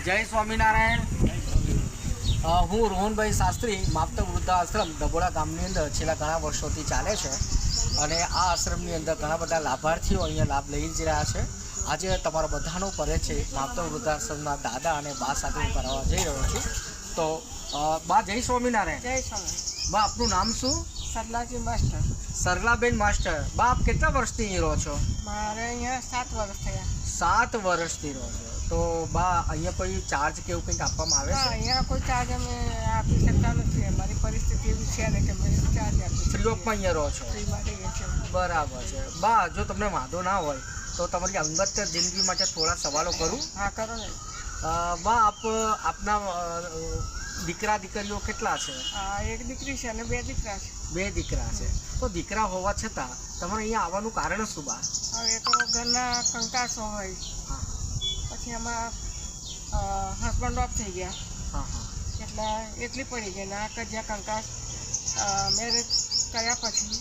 જય સ્વામિનારાયણ। હું રોહનભાઈ શાસ્ત્રી માવતર વૃદ્ધાશ્રમ ડભોળા ગામની અંદર છેલ્લા ઘણા વર્ષોથી ચાલે છે અને આ આશ્રમની અંદર ઘણા બધા લાભાર્થીઓ અહીંયા લાભ લઈ જ રહ્યા છે। આજે તમારો બધાનો પરિચય માવતર વૃદ્ધાશ્રમના દાદા અને બા સાથે હું કરાવવા જઈ રહ્યો છું। તો બા જય સ્વામિનારાયણ। જય સ્વામી। બા આપનું નામ શું? સરલાજી માસ્ટર। સરલાબેન માસ્ટર। બા આપ કેટલા વર્ષથી અહીં રહો છો? મારે અહીંયા 7 વર્ષ થયા। 7 વર્ષથી રહો છો। તો બા અહીંયા કોઈ ચાર્જ કે એવું કંઈક આપવામાં આવે છે? અહીંયા કોઈ ચાર્જ અમે આપી શકતા નથી। અમારી પરિસ્થિતિ એવી છે ને કે અમે ચાર્જ આપી ફ્રી ઓફમાં અહીંયા રહો છો? ફ્રીમાં રહીએ છીએ। બરાબર છે। બા જો તમને વાંધો ના હોય તો તમારી અંગત જિંદગી માટે થોડા સવાલો કરું? હા, કરો ને। બા આપના દીકરા દીકરીઓ કેટલા છે? એક દીકરી છે અને 2 દીકરા છે। 2 દીકરા છે। તો દીકરા હોવા છતાં તમારે અહીંયા આવવાનું કારણ શું બા? હવે તો ઘરના કંકાસો હોય, હા પછી એમાં હસબન્ડ ઓફ થઈ ગયા હા હા એટલે એકલી પડી ગઈ ને આ કજિયા કંકાસ મેરેજ કર્યા પછી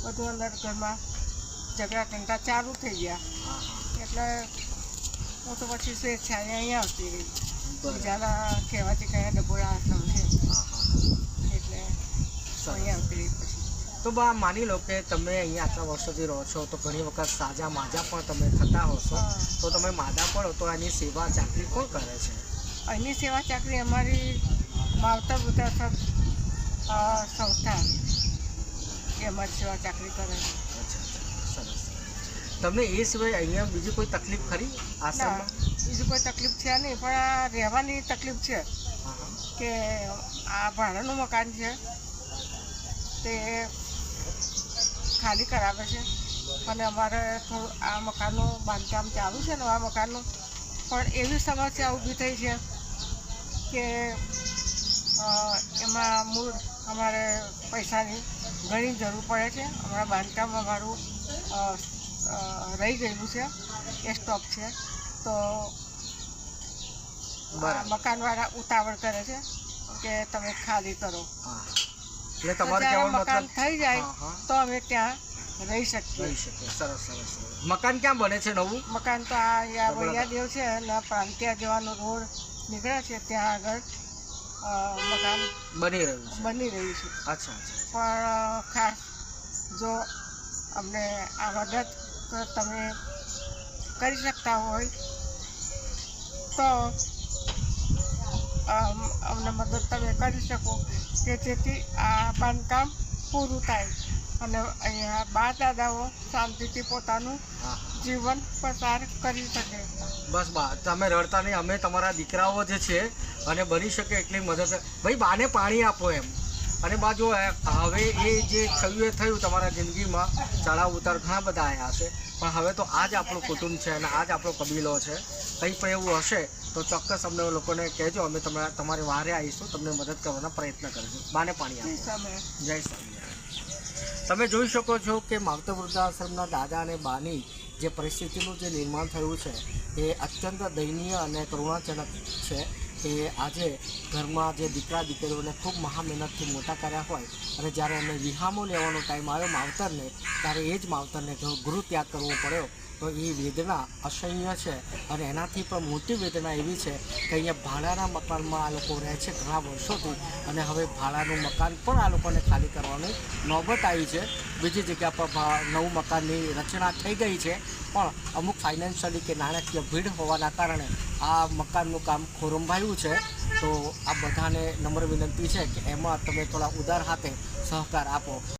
બધું અંદર ઘરમાં ઝઘડા કંકા ચાલુ થઈ ગયા હા એટલે હું તો પછી સ્વેચ્છાએ અહીંયા આવતી રહી। બરાબર। બીજાના કહેવાથી કયા ડભોળા આશ્રમ છે હા હા એટલે સરસ। અહીંયા આવતી રહી પછી। તો બા માની લો કે તમે અહીંયા આટલા વર્ષોથી રહો છો તો ઘણી વખત સાજા માજા પણ તમે થતા હશો, તો તમે માદા પડો તો એની સેવા ચાકરી કોણ કરે છે? અહીંની સેવા ચાકરી અમારી માવતર વૃદ્ધાશ્રમ સંસ્થા એ અમારી સેવા ચાકરી કરે છે। અચ્છા અચ્છા સરસ। તમને એ સિવાય અહીંયા બીજી કોઈ તકલીફ ખરી આશ્રમમાં? બીજી કોઈ તકલીફ છે નહીં, પણ આ રહેવાની તકલીફ છે હા હા કે આ ભાડાનું મકાન છે તે ખાલી કરાવે છે અને અમારે થોડું આ મકાનનું બાંધકામ ચાલુ છે નવા મકાનનું, પણ એવી સમસ્યા ઊભી થઈ છે કે એમાં મૂળ અમારે પૈસાની ઘણી જરૂર પડે છે। હમણાં બાંધકામ અમારું રહી ગયેલું છે, એ સ્ટોપ છે, તો મકાનવાળા ઉતાવળ કરે છે કે તમે ખાલી કરો। હા એટલે તમારે કહેવાનો મકાન મતલબ થઈ જાય હા, હા, તો અમે ત્યાં રહી શકીએ। રહી શકે। સરસ સરસ સરસ। મકાન ક્યાં બને છે નવું? મકાન તો આ વૈયાદેવ છે અને પ્રાંતિયા જવાનો રોડ નીકળે છે ત્યાં આગળ મકાન બની રહ્યું છે? બની રહ્યું છે। અચ્છા અચ્છા પણ ખાસ જો અમને આ મદદ તમે કરી શકતા હોય તો અમને મદદ તમે કરી શકો કે જેથી આ બાંધકામ પૂરું થાય અને અહીંયા બા દાદાઓ શાંતિથી પોતાનું હા જીવન પસાર કરી શકે। બસ બા તમે રડતા નહીં, અમે તમારા દીકરાઓ જે છે અને બની શકે એટલી મદદ। ભાઈ બાને પાણી આપો એમ। અને બા જો હવે એ જે થયું એ થયું, તમારા જિંદગીમાં ચડાવ ઉતાર ઘણા બધા આવ્યા હશે, પણ હવે તો આ જ આપણું કુટુંબ છે અને આ જ આપણો કબીલો છે। કંઈ પણ એવું હશે તો ચોક્કસ અમને લોકોને કહેજો, અમે તમારી વારે આવીશું, તમને મદદ કરવાના પ્રયત્ન કરીશું। બાને પાણી આપો। જય સ્વામિનારાયણ। તમે જોઈ શકો છો કે માવતર વૃદ્ધાશ્રમના દાદા અને બાની જે પરિસ્થિતિનું જે નિર્માણ થયું છે એ અત્યંત દયનીય અને કરુણાજનક છે કે આજે ઘરમાં જે દીકરા દીકરીઓને ખૂબ મહા મહેનતથી મોટા કર્યા હોય અને જ્યારે એમને વિહામો લેવાનો ટાઈમ આવ્યો માવતરને, ત્યારે એ જ માવતરને ગૃહ ત્યાગ કરવો પડ્યો। તો એ વેદના અસહ્ય છે અને એનાથી પણ મોટી વેદના એવી છે કે અહીંયા ભાડાના મકાનમાં આ લોકો રહે છે ઘણા વર્ષોથી અને હવે ભાડાનું મકાન પણ આ લોકોને ખાલી કરવાની નોબત આવી છે। બીજી જગ્યા પર નવું મકાનની રચના થઈ ગઈ છે, પણ અમુક ફાઇનાન્શિયલી કે નાણાકીય ભીડ હોવાના કારણે આ મકાનનું કામ ખોરંભાયું છે। તો આ બધાને નમ્ર વિનંતી છે કે એમાં તમે થોડા ઉદાર હાથે સહકાર આપો।